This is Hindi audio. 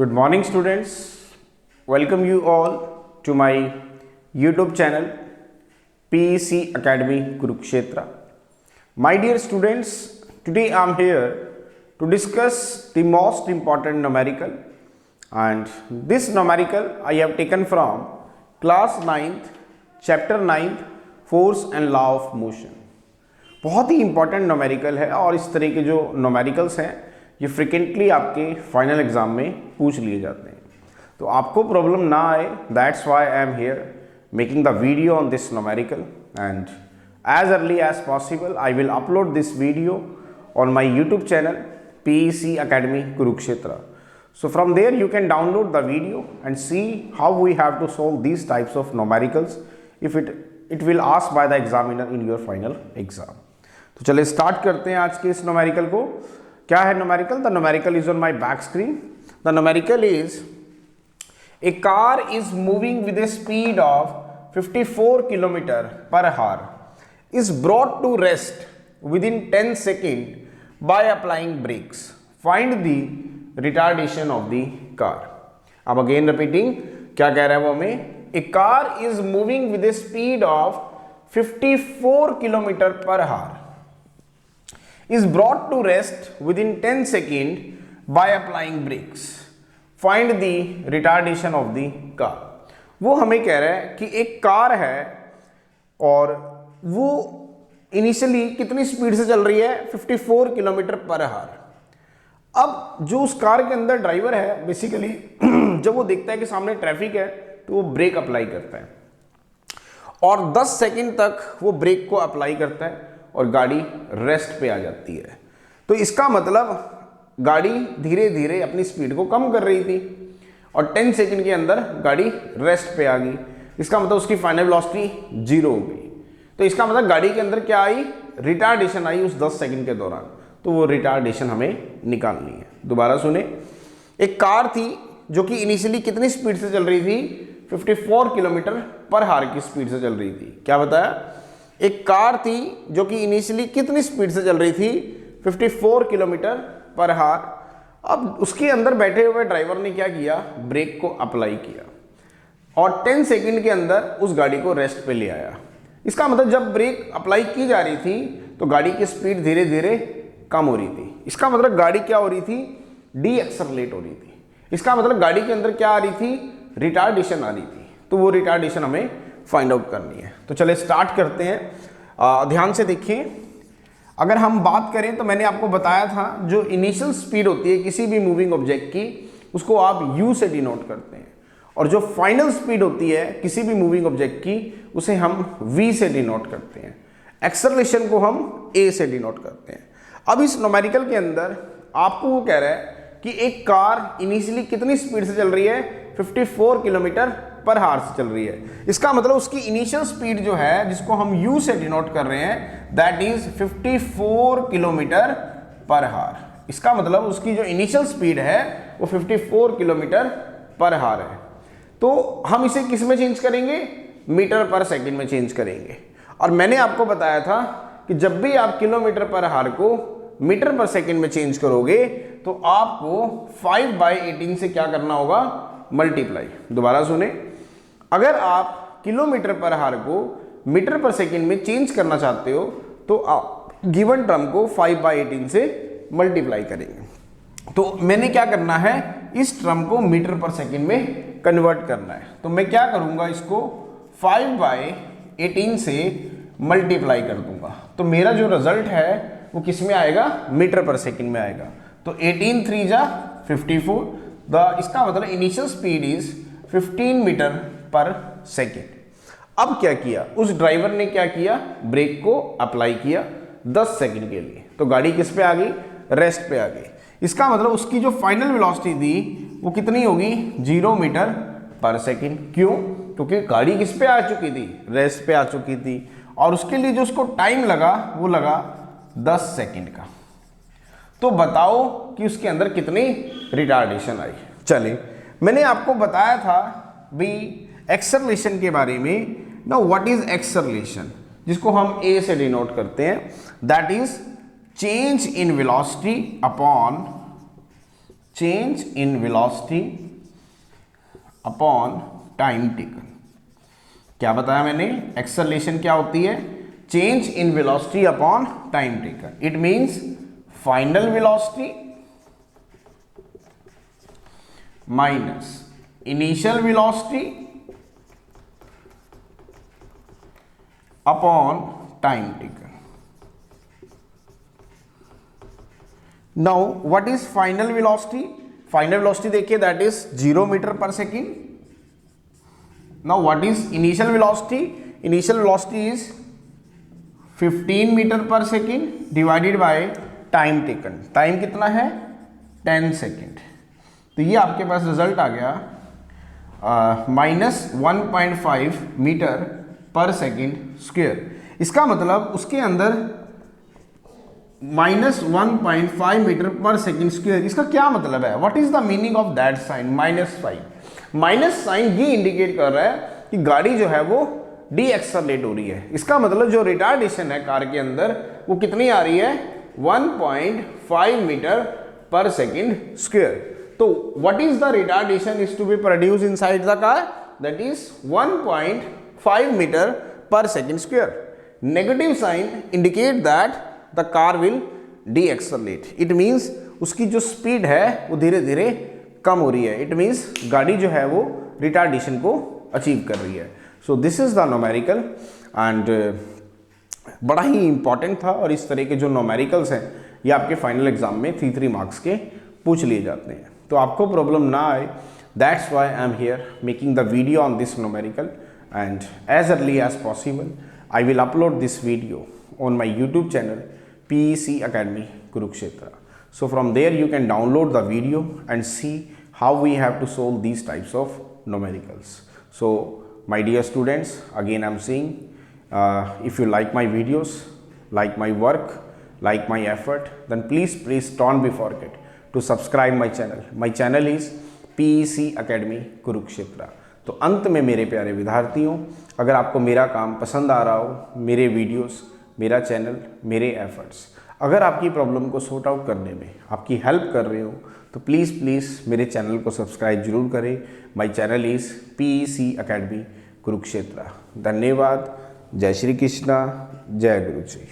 Good morning, students. Welcome you all to my YouTube channel PEC Academy Kurukshetra. My dear students, today I am here to discuss the most important numerical, and this numerical I have taken from class 9th chapter 9th force and law of motion. बहुत ही इंपॉर्टेंट नोमेरिकल है और इस तरह के जो नोमेरिकल्स हैं ये फ्रिक्वेंटली आपके फाइनल एग्जाम में पूछ लिए जाते हैं, तो आपको प्रॉब्लम ना आए, that's why I am here making the video on this numerical, and as early as possible I will upload this video on my YouTube channel PEC Academy Kurukshetra. So from there you can download the video and see how we have to solve these types of numericals if it will asked by the examiner in your final exam. तो चलिए स्टार्ट करते हैं आज के इस न्यूमेरिकल को. क्या है numerical? The numerical is on my back screen. The numerical is a car is moving with a speed of 54 kilometre per hour is brought to rest within 10 seconds by applying brakes. Find the retardation of the car. अब अगेन रिपीटिंग, क्या कह रहा है वो हमें? A car is moving with a speed of 54 kilometre per our is brought to rest within 10 seconds by applying brakes. Find the retardation of the car. वो हमें कह रहा है कि एक कार है और वो इनिशियली कितनी स्पीड से चल रही है? 54 किलोमीटर पर आवर. अब जो उस कार के अंदर ड्राइवर है बेसिकली जब वो देखता है कि सामने ट्रैफिक है तो वो ब्रेक अप्लाई करता है और 10 सेकंड तक वो ब्रेक को अप्लाई करता है और गाड़ी रेस्ट पे आ जाती है. तो इसका मतलब गाड़ी धीरे धीरे अपनी स्पीड को कम कर रही थी और 10 सेकंड के अंदर गाड़ी रेस्ट पे आ गई. इसका मतलब उसकी फाइनल वेलोसिटी 0 हो गई. तो इसका मतलब गाड़ी के अंदर क्या आई? रिटार्डेशन आई उस 10 सेकंड के दौरान. तो वो रिटार्डेशन हमें निकालनी है. दोबारा सुने, एक कार थी जो कि इनिशियली कितनी स्पीड से चल रही थी? 54 किलोमीटर पर आवर की स्पीड से चल रही थी. क्या बताया? एक कार थी जो कि इनिशियली कितनी स्पीड से चल रही थी? 54 किलोमीटर पर आवर. अब उसके अंदर बैठे हुए ड्राइवर ने क्या किया? ब्रेक को अप्लाई किया और 10 सेकंड के अंदर उस गाड़ी को रेस्ट पे ले आया. इसका मतलब जब ब्रेक अप्लाई की जा रही थी तो गाड़ी की स्पीड धीरे धीरे कम हो रही थी. इसका मतलब गाड़ी क्या हो रही थी? डी एक्सेलरेट हो रही थी. इसका मतलब गाड़ी के अंदर क्या आ रही थी? रिटार्डेशन आ रही थी. तो वो रिटार्डेशन हमें फाइंड आउट करनी है. तो चले स्टार्ट करते हैं. ध्यान से देखिए, अगर हम बात करें तो मैंने आपको बताया था जो इनिशियल स्पीड होती है किसी भी मूविंग ऑब्जेक्ट की उसको आप यू से डिनोट करते हैं और जो फाइनल स्पीड होती है किसी भी मूविंग ऑब्जेक्ट की उसे हम v से डिनोट करते हैं. एक्सेलरेशन को हम a से डिनोट करते हैं. अब इस न्यूमेरिकल के अंदर आपको वो कह रहा है कि एक कार इनिशियली कितनी स्पीड से चल रही है? 54 किलोमीटर पर आवर से चल रही है. इसका मतलब उसकी इनिशियल स्पीड जो है जिसको हम u से डिनोट कर रहे हैं that is 54 kilometre per our. इसका मतलब उसकी जो इनिशियल स्पीड है वो 54 किलोमीटर पर आवर है. तो हम इसे किस में चेंज करेंगे? मीटर पर सेकंड में चेंज करेंगे. और मैंने आपको बताया था कि जब भी आप किलोमीटर पर आवर को मीटर पर सेकंड में चेंज करोगे तो आपको 5/18 से क्या करना होगा? मल्टीप्लाई. दोबारा सुने, अगर आप किलोमीटर पर आवर को मीटर पर सेकंड में चेंज करना चाहते हो तो आप गिवन टर्म को 5/18 से मल्टीप्लाई करेंगे. तो मैंने क्या करना है? इस टर्म को मीटर पर सेकंड में कन्वर्ट करना है. तो मैं क्या करूंगा? इसको 5/18 से मल्टीप्लाई कर दूंगा. तो मेरा जो रिजल्ट है वो किस में आएगा? मीटर पर सेकंड में आएगा. तो 18 3 जा 54. इसका मतलब इनिशियल स्पीड इज 15 मीटर पर सेकंड. अब क्या किया उस ड्राइवर ने? क्या किया? ब्रेक को अप्लाई किया 10 सेकंड के लिए. तो गाड़ी किस पे आ गई? रेस्ट पे आ गई. इसका मतलब उसकी जो फाइनल वेलोसिटी थी वो कितनी होगी? 0 मीटर पर सेकंड. क्यों? क्योंकि गाड़ी किस पे आ चुकी थी? रेस्ट पे आ चुकी थी. और उसके लिए जो उसको टाइम लगा वो लगा 10 सेकंड का. तो बताओ कि उसके अंदर कितनी रिटार्डेशन आई. चलिए, मैंने आपको बताया था भी एक्सेलरेशन के बारे में. Now what is acceleration? जिसको हम a से डिनोट करते हैं, that is change in velocity upon change in velocity upon time taken. क्या बताया मैंने? एक्सेलरेशन क्या होती है? Change in velocity upon time taken. It means final velocity minus initial velocity upon time taken. Now what is final velocity? Final velocity देखिए, that is 0 metre per second. Now what is initial velocity? Initial velocity is 15 metre per second divided by time taken. Time कितना है? 10 सेकेंड। तो ये आपके पास रिजल्ट आ गया -1.5 मीटर पर सेकेंड स्क्वायर। इसका मतलब उसके अंदर -1.5 मीटर पर सेकेंड स्क्वायर। इसका क्या मतलब है? What is the meaning of that sign -5? Minus sign ये इंडिकेट कर रहा है कि गाड़ी जो है वो डी एक्सेलरेट हो रही है। इसका मतलब जो रिटार्डेशन है कार के अंदर वो कितनी आ रही है? 1.5 मीटर पर सेकेंड स्क्वायर। तो what is the retardation is to be produce inside the car? That is 1.5 metre per second square. Negative sign indicate that the car will decelerate. It means उसकी जो स्पीड है वो धीरे धीरे कम हो रही है। इट मीन्स गाड़ी जो है वो रिटार्डेशन को अचीव कर रही है। So this is the numerical and बड़ा ही इंपॉर्टेंट था। और इस तरह के जो न्यूमेरिकल्स हैं ये आपके फाइनल एग्जाम में 3 मार्क्स के पूछ लिए जाते हैं। तो आपको प्रॉब्लम ना आए, that's why I am here making the video on this numerical, and as early as possible I will upload this video on my YouTube channel PEC Academy Kurukshetra. So from there you can download the video and see how we have to solve these types of numericals. So my dear students, again I am saying if you like my videos, like my work, like my effort, then please don't be forget to subscribe my channel. My channel is PEC Academy Kurukshetra. तो अंत में मेरे प्यारे विद्यार्थियों, अगर आपको मेरा काम पसंद आ रहा हो, मेरे वीडियोस, मेरा चैनल, मेरे एफर्ट्स अगर आपकी प्रॉब्लम को सॉर्ट आउट करने में आपकी हेल्प कर रहे हो, तो प्लीज़ मेरे चैनल को सब्सक्राइब जरूर करें। My channel is PEC academy Kurukshetra. धन्यवाद। जय श्री कृष्णा, जय गुरु जी।